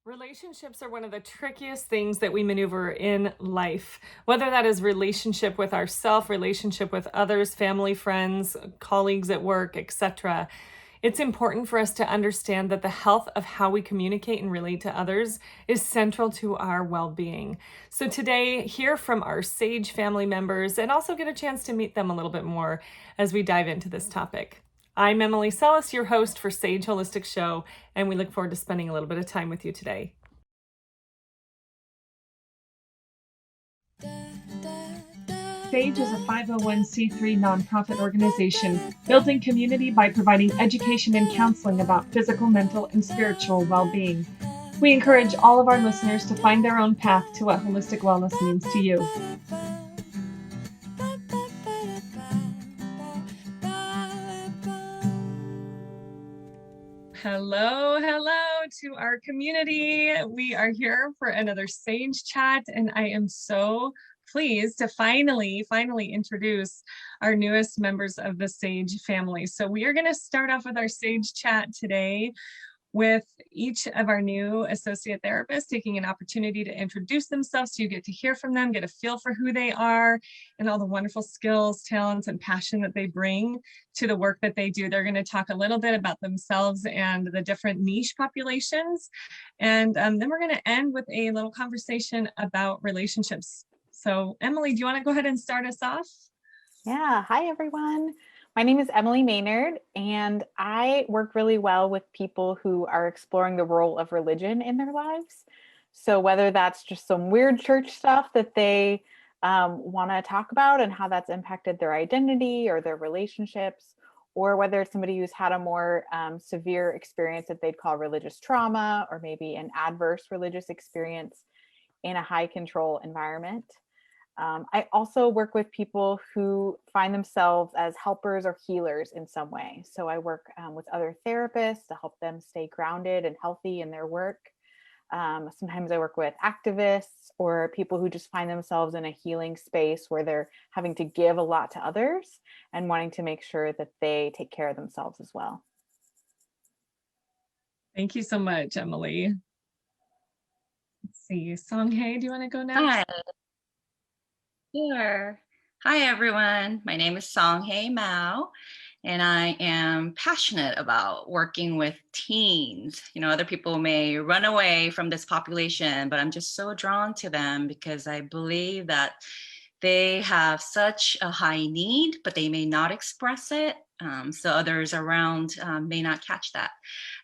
Relationships are one of the trickiest things that we maneuver in life, whether that is relationship with ourself, relationship with others, family, friends, colleagues at work, etc. It's important for us to understand that the health of how we communicate and relate to others is central to our well-being. So today, hear from our S.A.G.E family members and also get a chance to meet them a little bit more as we dive into this topic. I'm Emily Sellis, your host for S.A.G.E Holistic Show, and we look forward to spending a little bit of time with you today. S.A.G.E is a 501c3 nonprofit organization building community by providing education and counseling about physical, mental, and spiritual well-being. We encourage all of our listeners to find their own path to what holistic wellness means to you. Hello to our community. We are here for another S.A.G.E chat, and I am so pleased to finally introduce our newest members of the S.A.G.E family. So we are going to start off with our S.A.G.E chat today with each of our new associate therapists taking an opportunity to introduce themselves so you get to hear from them, get a feel for who they are and all the wonderful skills, talents, and passion that they bring to the work that they do. They're going to talk a little bit about themselves and the different niche populations. And then we're going to end with a little conversation about relationships. So Emily, do you want to go ahead and start us off? Yeah. Hi, everyone. My name is Emily Maynard, and I work really well with people who are exploring the role of religion in their lives. So whether that's just some weird church stuff that they want to talk about and how that's impacted their identity or their relationships, or whether it's somebody who's had a more severe experience that they'd call religious trauma, or maybe an adverse religious experience in a high control environment. I also work with people who find themselves as helpers or healers in some way. So I work with other therapists to help them stay grounded and healthy in their work. Sometimes I work with activists or people who just find themselves in a healing space where they're having to give a lot to others and wanting to make sure that they take care of themselves as well. Thank you so much, Emily. Let's see, S.A.G.E, do you want to go next? Hi. Sure. Hi, everyone. My name is S.A.G.E Mao, and I am passionate about working with teens. You know, other people may run away from this population, but I'm just so drawn to them because I believe that they have such a high need, but they may not express it. So others around may not catch that.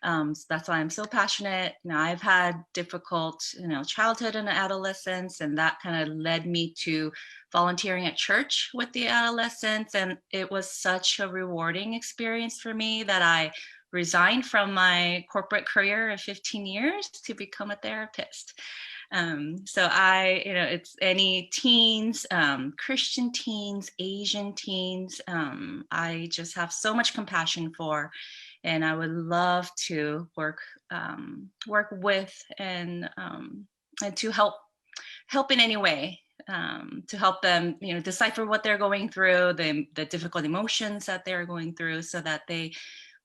So that's why I'm so passionate. You know, I've had difficult, childhood and adolescence, and that kind of led me to volunteering at church with the adolescents. And it was such a rewarding experience for me that I resigned from my corporate career of 15 years to become a therapist. So it's any teens, Christian teens, Asian teens, I just have so much compassion for, and I would love to work with and to help in any way, to help them, decipher what they're going through, the difficult emotions that they're going through, so that they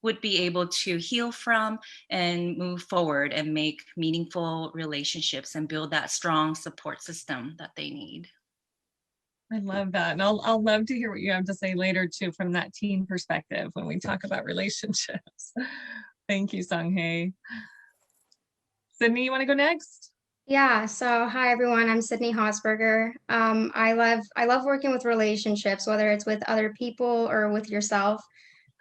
would be able to heal from and move forward and make meaningful relationships and build that strong support system that they need. I love that. And I'll love to hear what you have to say later too, from that teen perspective when we talk about relationships. Thank you, S.A.G.E. Sydney, you want to go next? Yeah, so hi everyone, I'm Sydney Hosberger. I love working with relationships, whether it's with other people or with yourself.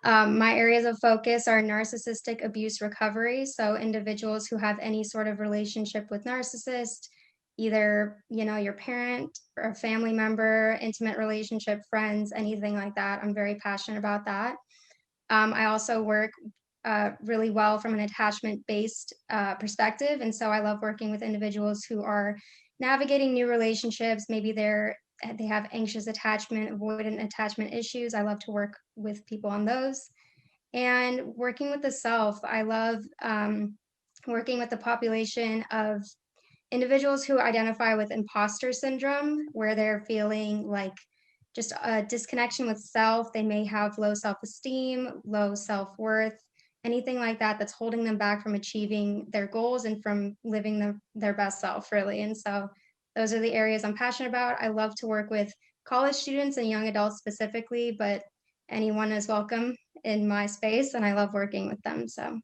My areas of focus are narcissistic abuse recovery, so individuals who have any sort of relationship with narcissist, either, your parent or a family member, intimate relationship, friends, anything like that. I'm very passionate about that. I also work really well from an attachment-based perspective, and so I love working with individuals who are navigating new relationships. Maybe they have anxious attachment, avoidant attachment issues. I love to work with people on those. And working with the self, I love working with the population of individuals who identify with imposter syndrome, where they're feeling like just a disconnection with self. They may have low self-esteem, low self-worth, anything like that that's holding them back from achieving their goals and from living their best self, really. And so those are the areas I'm passionate about. I love to work with college students and young adults specifically, but anyone is welcome in my space, and I love working with them. So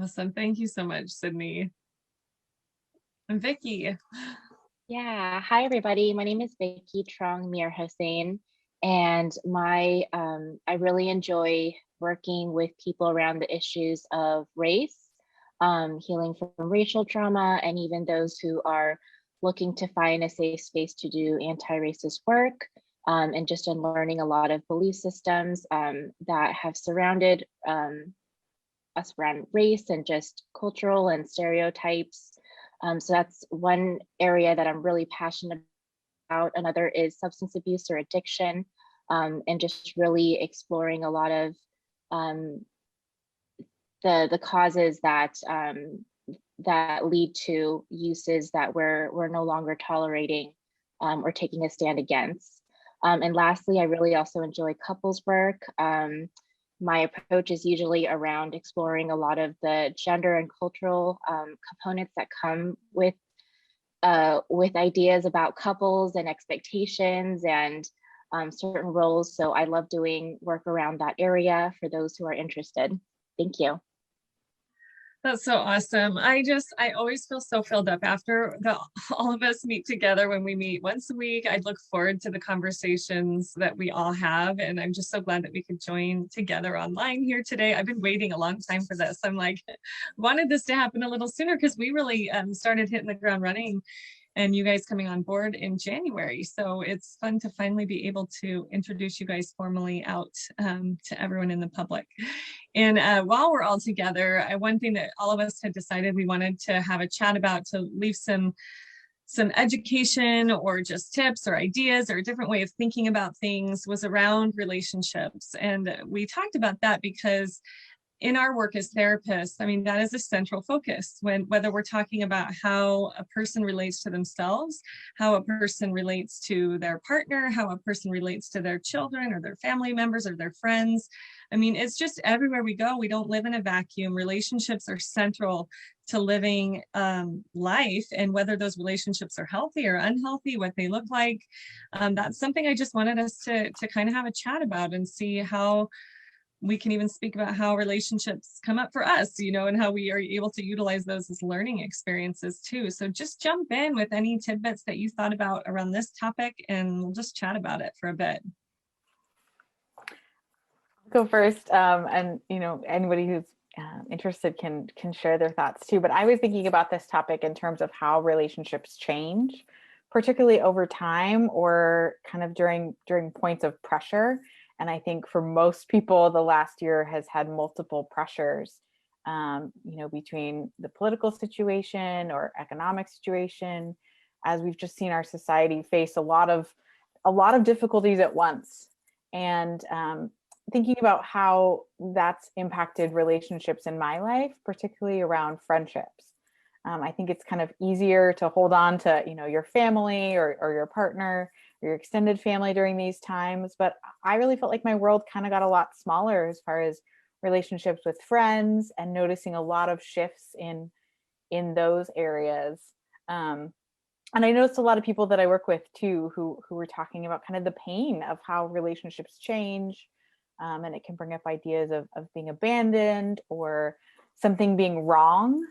Awesome. Thank you so much, Sydney. And Vicky. Yeah, hi everybody. My name is Vicky Trong Mir Hussein, and I really enjoy working with people around the issues of race, healing from racial trauma, and even those who are looking to find a safe space to do anti-racist work, and just unlearning a lot of belief systems that have surrounded us around race and just cultural and stereotypes. So that's one area that I'm really passionate about. Another is substance abuse or addiction, and just really exploring a lot of the causes that that lead to uses that we're no longer tolerating or taking a stand against. And lastly, I really also enjoy couples work. My approach is usually around exploring a lot of the gender and cultural components that come with ideas about couples and expectations and certain roles. So I love doing work around that area for those who are interested. Thank you. That's so awesome. I always feel so filled up after all of us meet together. When we meet once a week, I look forward to the conversations that we all have. And I'm just so glad that we could join together online here today. I've been waiting a long time for this. I'm like, wanted this to happen a little sooner because we really started hitting the ground running, and you guys coming on board in January. So it's fun to finally be able to introduce you guys formally out to everyone in the public. And while we're all together, one thing that all of us had decided we wanted to have a chat about, to leave some education or just tips or ideas or a different way of thinking about things, was around relationships. And we talked about that because in our work as therapists, I mean, that is a central focus whether we're talking about how a person relates to themselves, how a person relates to their partner, how a person relates to their children or their family members or their friends. I mean, it's just everywhere we go. We don't live in a vacuum. Relationships are central to living life, and whether those relationships are healthy or unhealthy, what they look like. That's something I just wanted us to kind of have a chat about and see how we can even speak about how relationships come up for us, and how we are able to utilize those as learning experiences too. So just jump in with any tidbits that you thought about around this topic, and we'll just chat about it for a bit. Go first, and anybody who's interested can share their thoughts too. But I was thinking about this topic in terms of how relationships change, particularly over time or kind of during points of pressure. And I think for most people, the last year has had multiple pressures, between the political situation or economic situation, as we've just seen our society face a lot of difficulties at once. And thinking about how that's impacted relationships in my life, particularly around friendships. I think it's kind of easier to hold on to, your family or your partner, or your extended family during these times. But I really felt like my world kind of got a lot smaller as far as relationships with friends, and noticing a lot of shifts in those areas. And I noticed a lot of people that I work with too, who were talking about kind of the pain of how relationships change. And it can bring up ideas of being abandoned or something being wrong.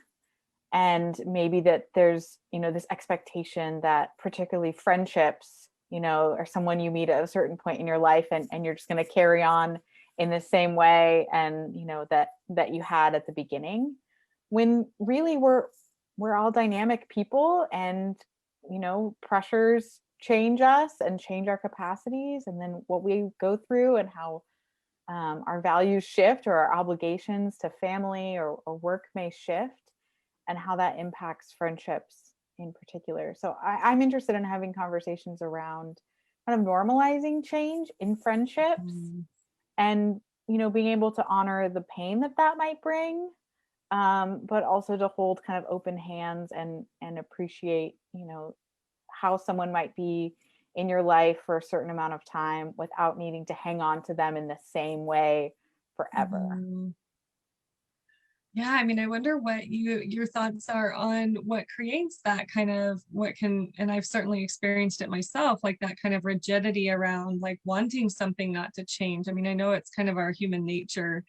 And maybe that there's, this expectation that particularly friendships, or someone you meet at a certain point in your life, and you're just going to carry on in the same way, and, that you had at the beginning, when really we're all dynamic people, and, pressures change us and change our capacities, and then what we go through and how our values shift, or our obligations to family or work may shift, and how that impacts friendships in particular. So I'm interested in having conversations around kind of normalizing change in friendships, and, being able to honor the pain that might bring, but also to hold kind of open hands and appreciate, how someone might be in your life for a certain amount of time without needing to hang on to them in the same way forever. Yeah, I mean, I wonder what your thoughts are on what creates that kind of and I've certainly experienced it myself, like that kind of rigidity around like wanting something not to change. I mean, I know it's kind of our human nature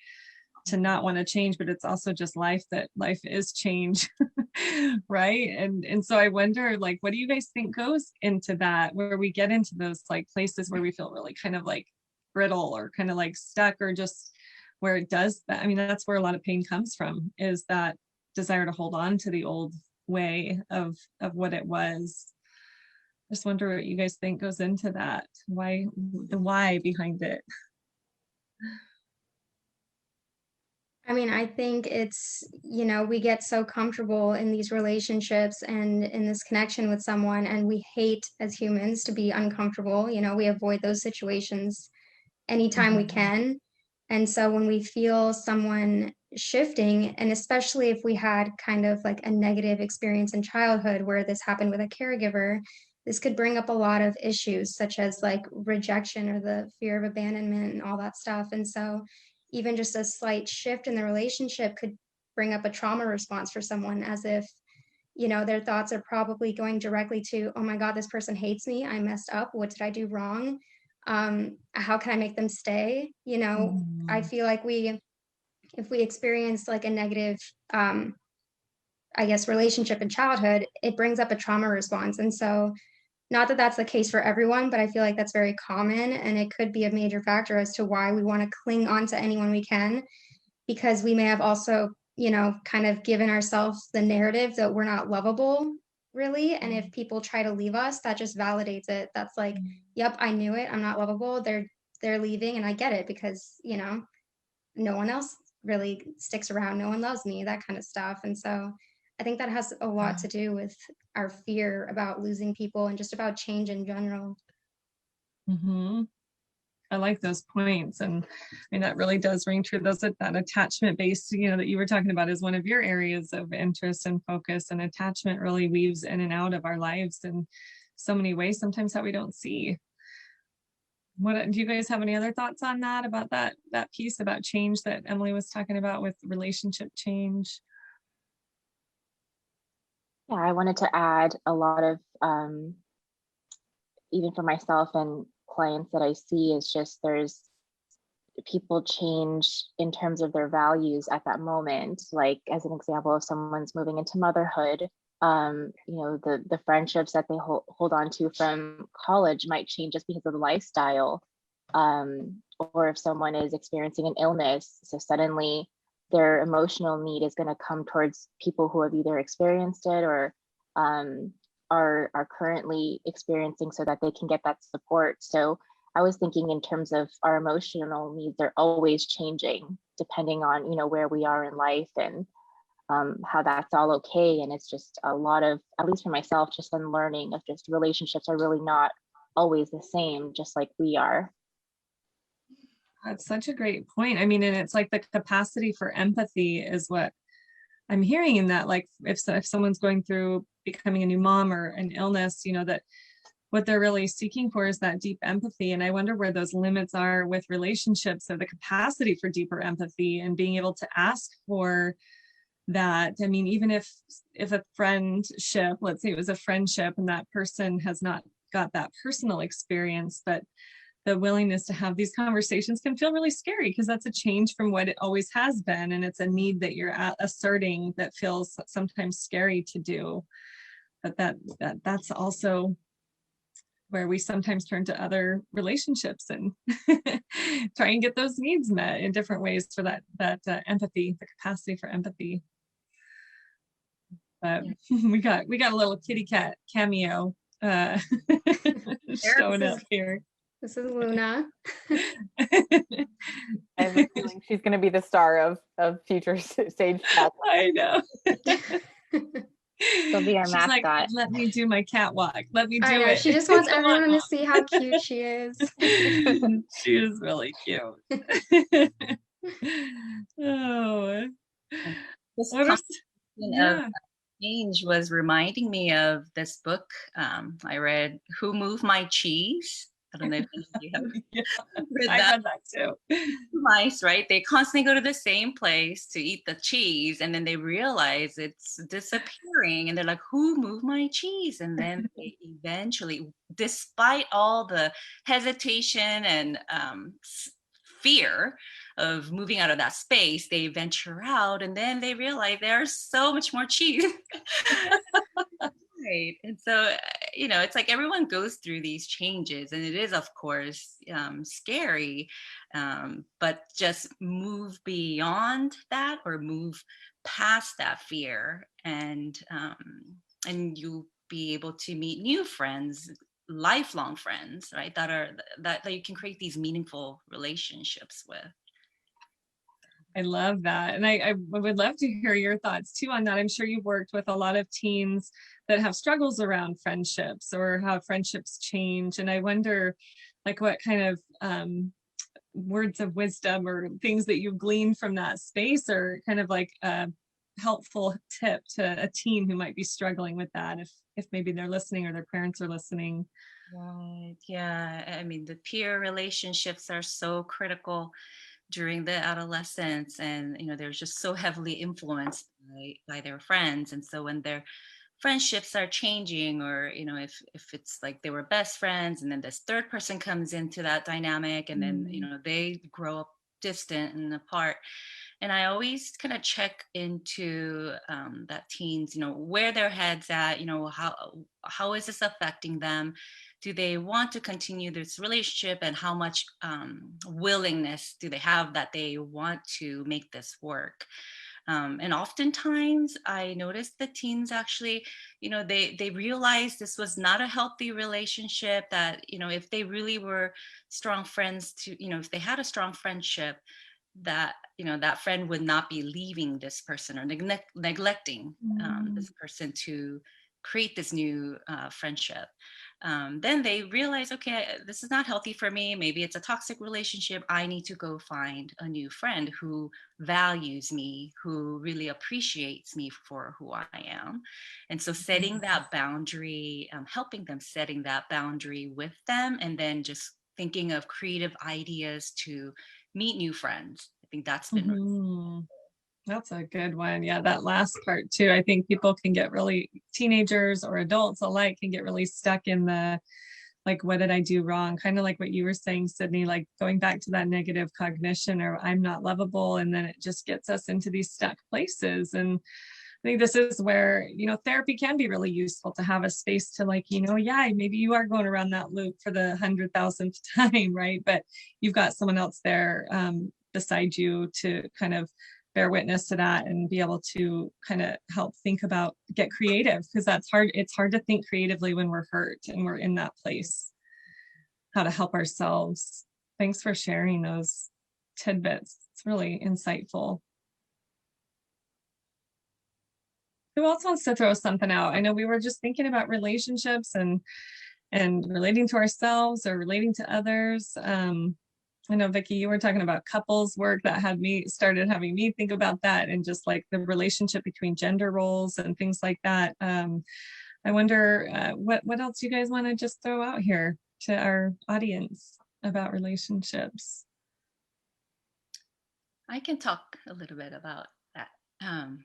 to not want to change, but it's also just life, that life is change. Right. And so I wonder, like, what do you guys think goes into that, where we get into those like places where we feel really kind of like brittle or kind of like stuck, or just where it does that? I mean, that's where a lot of pain comes from, is that desire to hold on to the old way of what it was. Just wonder what you guys think goes into that. Why, the why behind it. I mean, I think it's, we get so comfortable in these relationships and in this connection with someone, and we hate as humans to be uncomfortable. We avoid those situations anytime we can. And so when we feel someone shifting, and especially if we had kind of like a negative experience in childhood where this happened with a caregiver, this could bring up a lot of issues such as like rejection or the fear of abandonment and all that stuff. And so even just a slight shift in the relationship could bring up a trauma response for someone, as if, their thoughts are probably going directly to, oh my God, this person hates me. I messed up. What did I do wrong? How can I make them stay? I feel like if we experience like a negative, I guess, relationship in childhood, it brings up a trauma response. And so, not that that's the case for everyone, but I feel like that's very common, and it could be a major factor as to why we want to cling on to anyone we can, because we may have also, kind of given ourselves the narrative that we're not lovable, really. And if people try to leave us, that just validates it. That's like, yep, I knew it. I'm not lovable. They're leaving, and I get it, because, no one else really sticks around. No one loves me, that kind of stuff. And so I think that has a lot to do with our fear about losing people and just about change in general. I like those points. And I mean, that really does ring true. That attachment based, that you were talking about, is one of your areas of interest and focus. And attachment really weaves in and out of our lives in so many ways, sometimes that we don't see. What do you guys have any other thoughts on that, about that piece about change that Emily was talking about with relationship change? Yeah, I wanted to add a lot of, even for myself and clients that I see, is just there's people change in terms of their values at that moment. Like, as an example, if someone's moving into motherhood, the friendships that they hold on to from college might change just because of the lifestyle. Or if someone is experiencing an illness, so suddenly their emotional need is going to come towards people who have either experienced it or are currently experiencing, so that they can get that support. So I was thinking in terms of our emotional needs are always changing depending on, where we are in life, and how that's all okay. And it's just a lot of, at least for myself, just unlearning of just relationships are really not always the same, just like we are. That's such a great point. I mean, and it's like the capacity for empathy is what I'm hearing in that. Like, if someone's going through becoming a new mom or an illness, that what they're really seeking for is that deep empathy. And I wonder where those limits are with relationships, of the capacity for deeper empathy and being able to ask for that. I mean, even if a friendship, let's say it was a friendship and that person has not got that personal experience, but the willingness to have these conversations can feel really scary, because that's a change from what it always has been. And it's a need that you're asserting that feels sometimes scary to do. But that's also where we sometimes turn to other relationships and try and get those needs met in different ways for that empathy, the capacity for empathy. But we got a little kitty cat cameo showing up here. This is Luna. I have a feeling she's going to be the star of future S.A.G.E chat. I know. She'll be our mascot. Like, let me do my catwalk. Let me do it. She just wants everyone to see how cute she is. She is really cute. Oh. This of change was reminding me of this book I read, Who Moved My Cheese? I don't know if you have Yeah, read I that. read that too. Mice, right? They constantly go to the same place to eat the cheese, and then they realize it's disappearing, and they're like, "Who moved my cheese?" And then they eventually, despite all the hesitation and fear of moving out of that space, they venture out, and then they realize there's so much more cheese. Right. And so, it's like everyone goes through these changes, and it is, of course, scary, but just move beyond that or move past that fear, and you'll be able to meet new friends, lifelong friends, right? That you can create these meaningful relationships with. I love that. And I would love to hear your thoughts too on that. I'm sure you've worked with a lot of teens that have struggles around friendships or how friendships change. And I wonder, like, what kind of words of wisdom or things that you've gleaned from that space, or kind of like a helpful tip to a teen who might be struggling with that, if maybe they're listening or their parents are listening. Right. Yeah. I mean, the peer relationships are so critical during the adolescence, and they're just so heavily influenced by their friends. And so when their friendships are changing, or if it's like they were best friends, and then this third person comes into that dynamic, and then they grow up distant and apart. And I always kind of check into that teens, where their heads at, how is this affecting them? Do they want to continue this relationship, and how much willingness do they have that they want to make this work? And oftentimes I noticed the teens actually, they realized this was not a healthy relationship, that, if they really were strong friends if they had a strong friendship, that, that friend would not be leaving this person or neglecting this person to create this new friendship. Then they realize, okay, this is not healthy for me. Maybe it's a toxic relationship. I need to go find a new friend who values me, who really appreciates me for who I am. And so setting that boundary, helping them setting that boundary with them, and then just thinking of creative ideas to meet new friends. I think that's been That's a good one. Yeah, that last part too. I think people can get really, teenagers or adults alike can get really stuck in the, like, what did I do wrong? Kind of like what you were saying, Sydney, like going back to that negative cognition, or I'm not lovable. And then it just gets us into these stuck places. And I think this is where, therapy can be really useful, to have a space to, like, yeah, maybe you are going around that loop for the 100,000th time, right? But you've got someone else there beside you to kind of bear witness to that, and be able to kind of help get creative, because that's hard. It's hard to think creatively when we're hurt and we're in that place, how to help ourselves. Thanks for sharing those tidbits. It's really insightful. Who else wants to throw something out? I know we were just thinking about relationships and relating to ourselves or relating to others. I know, Vicki, you were talking about couples work that started having me think about that, and just like the relationship between gender roles and things like that. I wonder what else you guys want to just throw out here to our audience about relationships. I can talk a little bit about that.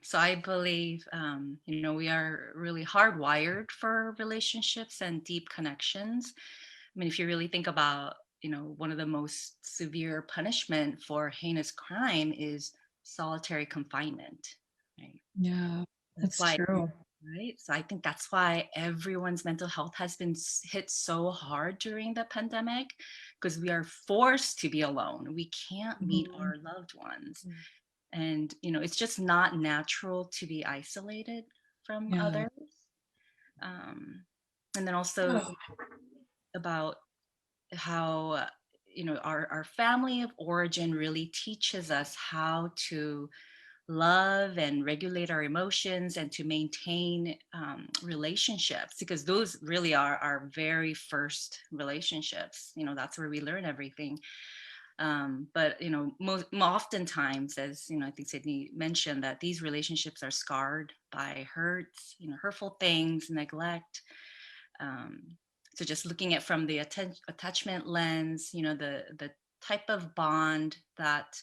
So I believe, we are really hardwired for relationships and deep connections. I mean, if you really think about, one of the most severe punishment for heinous crime is solitary confinement, right? Yeah, that's true. Right. So I think that's why everyone's mental health has been hit so hard during the pandemic, because we are forced to be alone. We can't meet our loved ones. And, it's just not natural to be isolated from others. And then also about how, our family of origin really teaches us how to love and regulate our emotions, and to maintain relationships, because those really are our very first relationships. That's where we learn everything. But most oftentimes, as I think Sydney mentioned, that these relationships are scarred by hurts, hurtful things, neglect. So just looking at from the attachment lens, the type of bond that,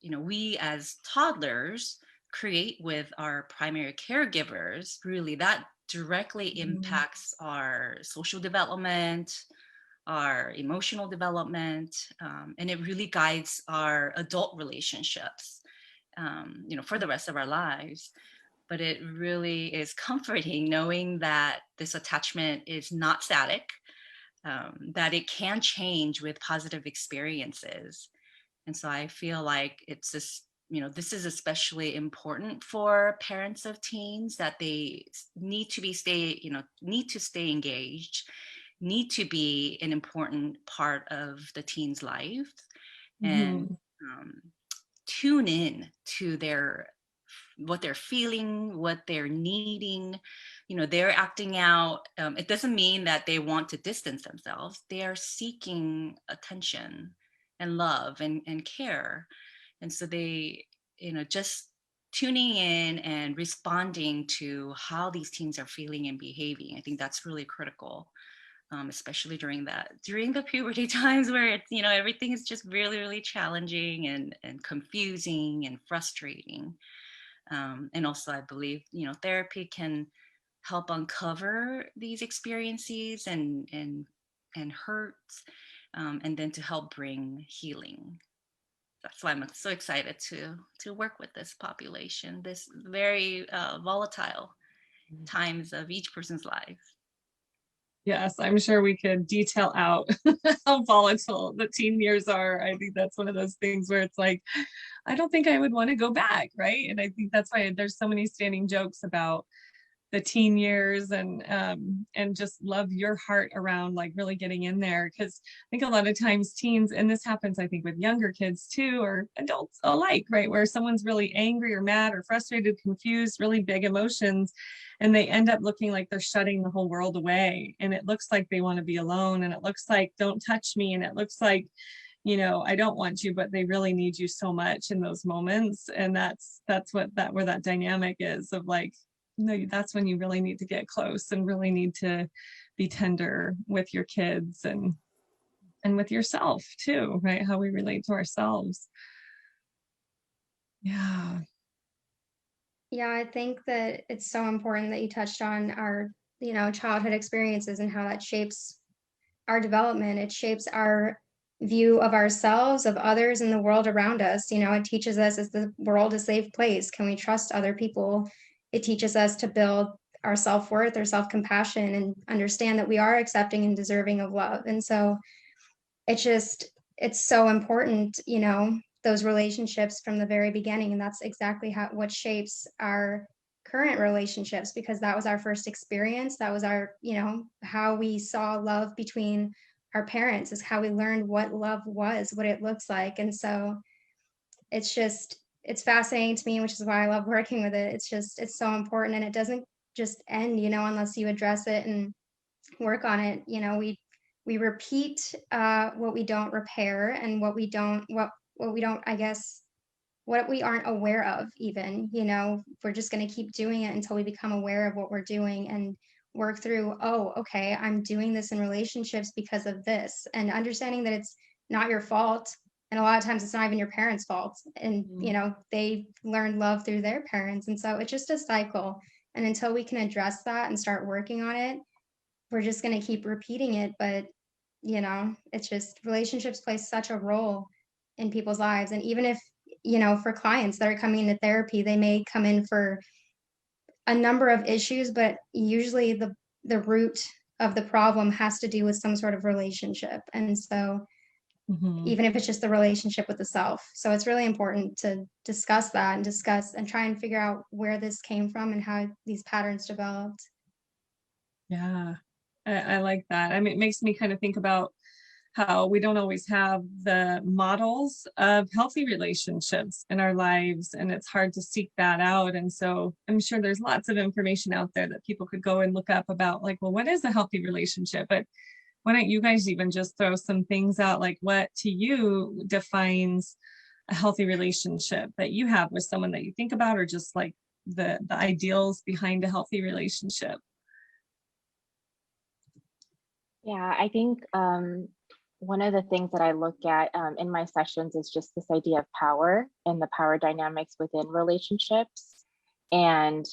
we as toddlers create with our primary caregivers, really that directly impacts our social development, our emotional development, and it really guides our adult relationships, for the rest of our lives. But it really is comforting knowing that this attachment is not static, that it can change with positive experiences. And so I feel like it's just, this is especially important for parents of teens, that they need to need to stay engaged, need to be an important part of the teen's life, and tune in to what they're feeling, what they're needing. They're acting out. It doesn't mean that they want to distance themselves. They are seeking attention and love and care. And so they, just tuning in and responding to how these teens are feeling and behaving. I think that's really critical. Especially during the puberty times where it's, everything is just really, really challenging and confusing and frustrating. And also I believe, therapy can help uncover these experiences and hurts, and then to help bring healing. That's why I'm so excited to work with this population, this very volatile times of each person's life. Yes, I'm sure we could detail out how volatile the teen years are. I think that's one of those things where it's like, I don't think I would want to go back, right? And I think that's why there's so many standing jokes about the teen years, and just love your heart around like really getting in there, because I think a lot of times teens, and this happens I think with younger kids too, or adults alike, right, where someone's really angry or mad or frustrated, confused, really big emotions, and they end up looking like they're shutting the whole world away, and it looks like they want to be alone, and it looks like don't touch me, and it looks like, I don't want you, but they really need you so much in those moments. And that's where that dynamic is of like, no, that's when you really need to get close and really need to be tender with your kids and with yourself too, right? How we relate to ourselves. Yeah. Yeah, I think that it's so important that you touched on our, childhood experiences and how that shapes our development. It shapes our view of ourselves, of others, and the world around us. It teaches us, is the world a safe place? Can we trust other people? It teaches us to build our self-worth, our self-compassion, and understand that we are accepting and deserving of love. And so it's so important, those relationships from the very beginning. And that's exactly what shapes our current relationships, because that was our first experience. That was our, how we saw love between our parents, is how we learned what love was, what it looks like. And so it's fascinating to me, which is why I love working with it. It's so important, and it doesn't just end, unless you address it and work on it. We repeat what we don't repair, and what we don't, I guess, what we aren't aware of even. We're just going to keep doing it until we become aware of what we're doing and work through, oh, okay, I'm doing this in relationships because of this, and understanding that it's not your fault. And a lot of times it's not even your parents' fault. And, they learned love through their parents. And so it's just a cycle. And until we can address that and start working on it, we're just going to keep repeating it. But, it's just, relationships play such a role in people's lives. And even if, for clients that are coming into therapy, they may come in for a number of issues, but usually the root of the problem has to do with some sort of relationship. And so even if it's just the relationship with the self. So it's really important to discuss that and try and figure out where this came from and how these patterns developed. Yeah, I like that. I mean, it makes me kind of think about how we don't always have the models of healthy relationships in our lives, and it's hard to seek that out. And so I'm sure there's lots of information out there that people could go and look up about, like, well, what is a healthy relationship? But why don't you guys even just throw some things out, like what to you defines a healthy relationship that you have with someone that you think about, or just like the ideals behind a healthy relationship? Yeah, I think one of the things that I look at in my sessions is just this idea of power and the power dynamics within relationships. And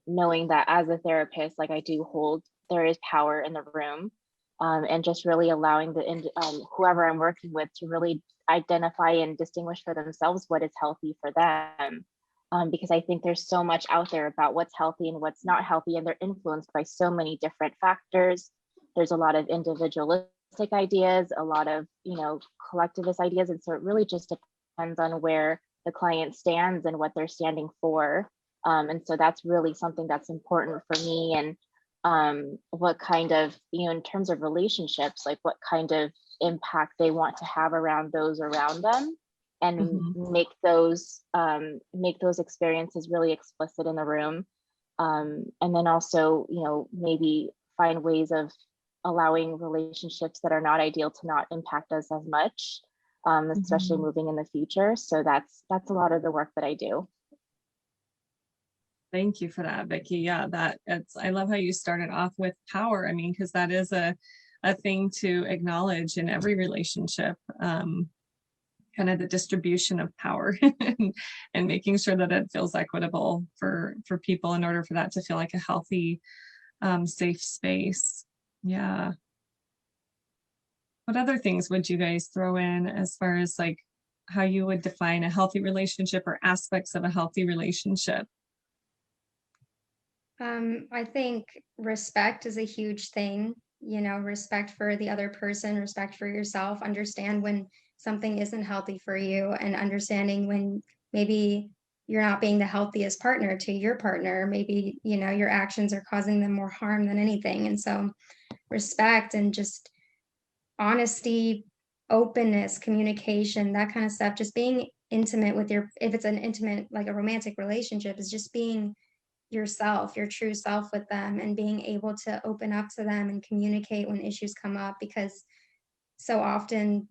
knowing that as a therapist, like I do hold, there is power in the room. And just really allowing whoever I'm working with to really identify and distinguish for themselves what is healthy for them. Because I think there's so much out there about what's healthy and what's not healthy, and they're influenced by so many different factors. There's a lot of individualistic ideas, a lot of, collectivist ideas. And so it really just depends on where the client stands and what they're standing for. And so that's really something that's important for me. And what kind of, in terms of relationships, like what kind of impact they want to have around those around them, and make those experiences really explicit in the room. And then also, maybe find ways of allowing relationships that are not ideal to not impact us as much, especially moving in the future. So that's a lot of the work that I do. Thank you for that, Becky. Yeah, I love how you started off with power. I mean, because that is a thing to acknowledge in every relationship, kind of the distribution of power and making sure that it feels equitable for people in order for that to feel like a healthy, safe space. Yeah. What other things would you guys throw in as far as like how you would define a healthy relationship or aspects of a healthy relationship? I think respect is a huge thing, respect for the other person, respect for yourself, understand when something isn't healthy for you, and understanding when maybe you're not being the healthiest partner to your partner. Maybe, your actions are causing them more harm than anything. And so respect and just honesty, openness, communication, that kind of stuff, just being intimate with if it's an intimate, like a romantic relationship, is just being yourself, your true self with them, and being able to open up to them and communicate when issues come up, because so often,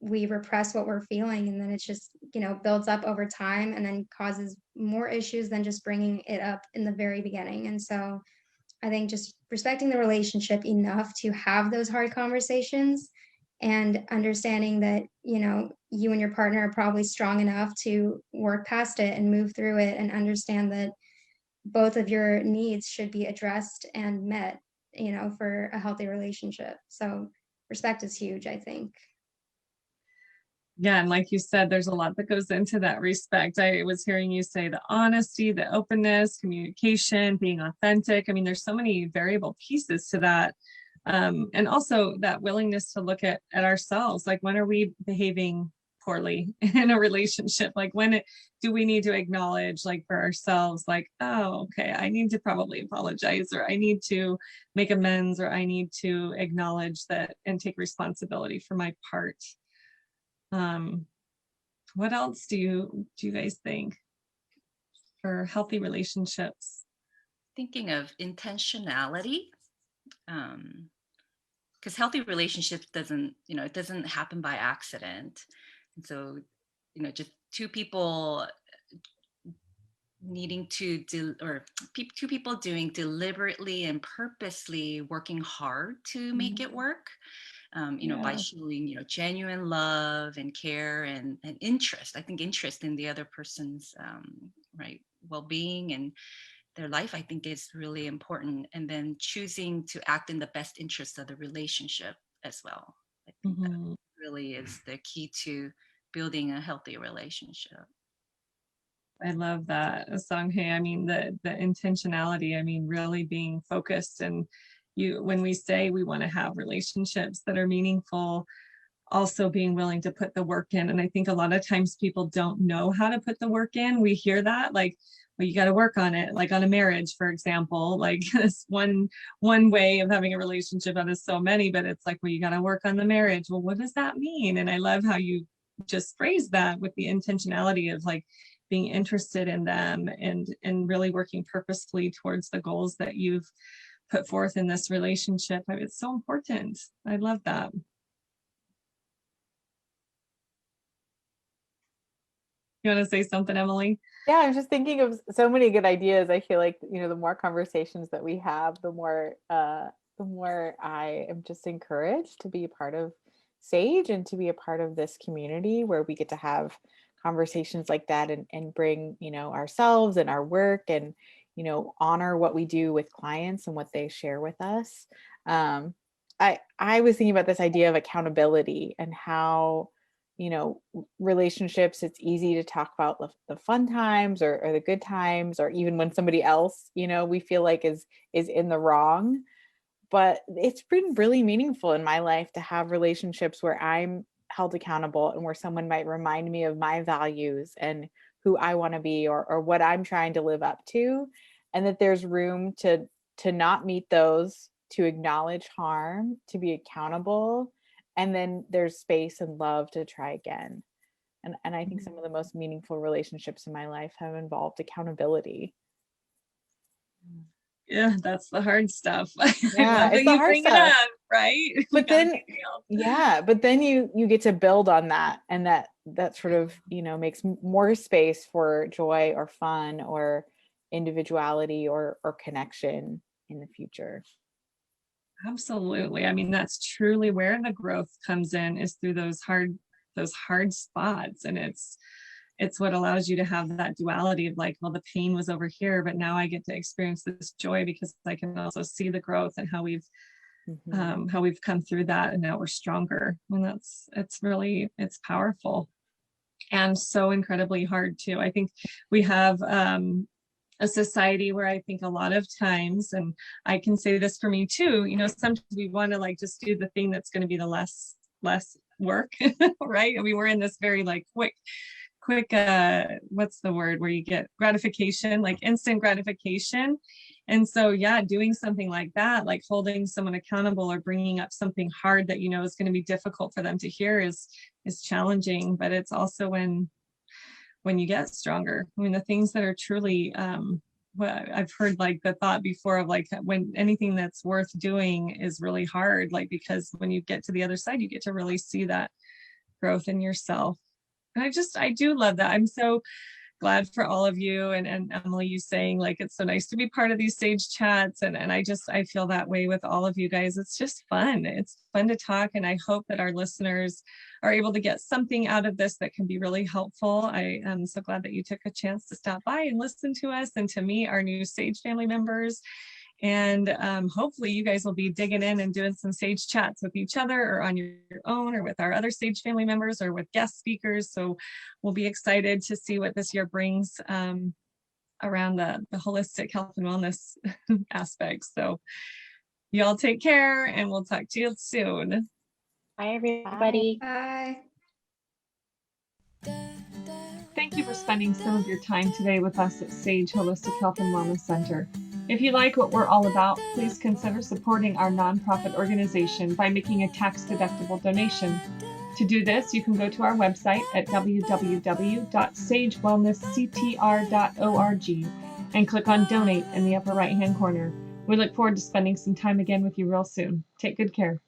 we repress what we're feeling, and then it just, builds up over time and then causes more issues than just bringing it up in the very beginning. And so I think just respecting the relationship enough to have those hard conversations, and understanding that, you and your partner are probably strong enough to work past it and move through it, and understand that both of your needs should be addressed and met, for a healthy relationship. So respect is huge, I think. Yeah, and like you said, there's a lot that goes into that respect. I was hearing you say the honesty, the openness, communication, being authentic. I mean, there's so many variable pieces to that. And also that willingness to look at ourselves, like when are we behaving poorly in a relationship? Like do we need to acknowledge, like for ourselves, like, oh, okay, I need to probably apologize, or I need to make amends, or I need to acknowledge that and take responsibility for my part. What else do you guys think for healthy relationships? Thinking of intentionality, because healthy relationships it doesn't happen by accident. And so, just two people needing to do, or two people doing deliberately and purposely working hard to make it work, by showing, genuine love and care and interest. I think interest in the other person's right well-being and their life, I think, is really important. And then choosing to act in the best interest of the relationship as well. I think that really is the key to building a healthy relationship. I love that, S.A.G.E. I mean, the intentionality, I mean, really being focused. And when we say we want to have relationships that are meaningful, also being willing to put the work in. And I think a lot of times people don't know how to put the work in. We hear that, like, well, you got to work on it, like on a marriage, for example, like this one way of having a relationship out of so many, but it's like, well, you got to work on the marriage. Well, what does that mean? And I love how you just phrase that with the intentionality of like being interested in them and really working purposefully towards the goals that you've put forth in this relationship. It's so important. I love that. You want to say something, Emily? Yeah, I'm just thinking of so many good ideas. I feel like, the more conversations that we have, the more the more I am just encouraged to be a part of SAGE and to be a part of this community where we get to have conversations like that and bring, ourselves and our work and, honor what we do with clients and what they share with us. I was thinking about this idea of accountability and how, relationships, it's easy to talk about the fun times or the good times, or even when somebody else, we feel like is in the wrong. But it's been really meaningful in my life to have relationships where I'm held accountable and where someone might remind me of my values and who I want to be or what I'm trying to live up to, and that there's room to not meet those, to acknowledge harm, to be accountable, and then there's space and love to try again. And I think some of the most meaningful relationships in my life have involved accountability. Yeah, that's the hard stuff. I Yeah, love that it's the you hard bring it stuff. up, right? But then, yeah, but then you get to build on that, and that sort of, makes more space for joy or fun or individuality or connection in the future. Absolutely. I mean, that's truly where the growth comes in, is through those hard spots. And it's what allows you to have that duality of like, well, the pain was over here, but now I get to experience this joy because I can also see the growth and how we've come through that, and now we're stronger. And it's powerful and so incredibly hard too. I think we have a society where I think a lot of times, and I can say this for me too, sometimes we want to like just do the thing that's going to be the less work, right? I mean, we're in this very like quick what's the word, where you get gratification, like instant gratification. And so, yeah, doing something like that, like holding someone accountable or bringing up something hard that is going to be difficult for them to hear is challenging. But it's also when you get stronger. I mean, the things that are truly, well, I've heard like the thought before of like, when anything that's worth doing is really hard, like, because when you get to the other side, you get to really see that growth in yourself. And I do love that. I'm so glad for all of you, and Emily, you saying like, it's so nice to be part of these SAGE chats. And I feel that way with all of you guys. It's just fun. It's fun to talk. And I hope that our listeners are able to get something out of this that can be really helpful. I am so glad that you took a chance to stop by and listen to us and to meet our new SAGE family members. And hopefully you guys will be digging in and doing some SAGE chats with each other or on your own or with our other SAGE family members or with guest speakers. So we'll be excited to see what this year brings around the holistic health and wellness aspects. So y'all take care, and we'll talk to you soon. Bye, everybody. Bye. Thank you for spending some of your time today with us at SAGE Holistic Health and Wellness Center. If you like what we're all about, please consider supporting our nonprofit organization by making a tax-deductible donation. To do this, you can go to our website at www.sagewellnessctr.org and click on Donate in the upper right-hand corner. We look forward to spending some time again with you real soon. Take good care.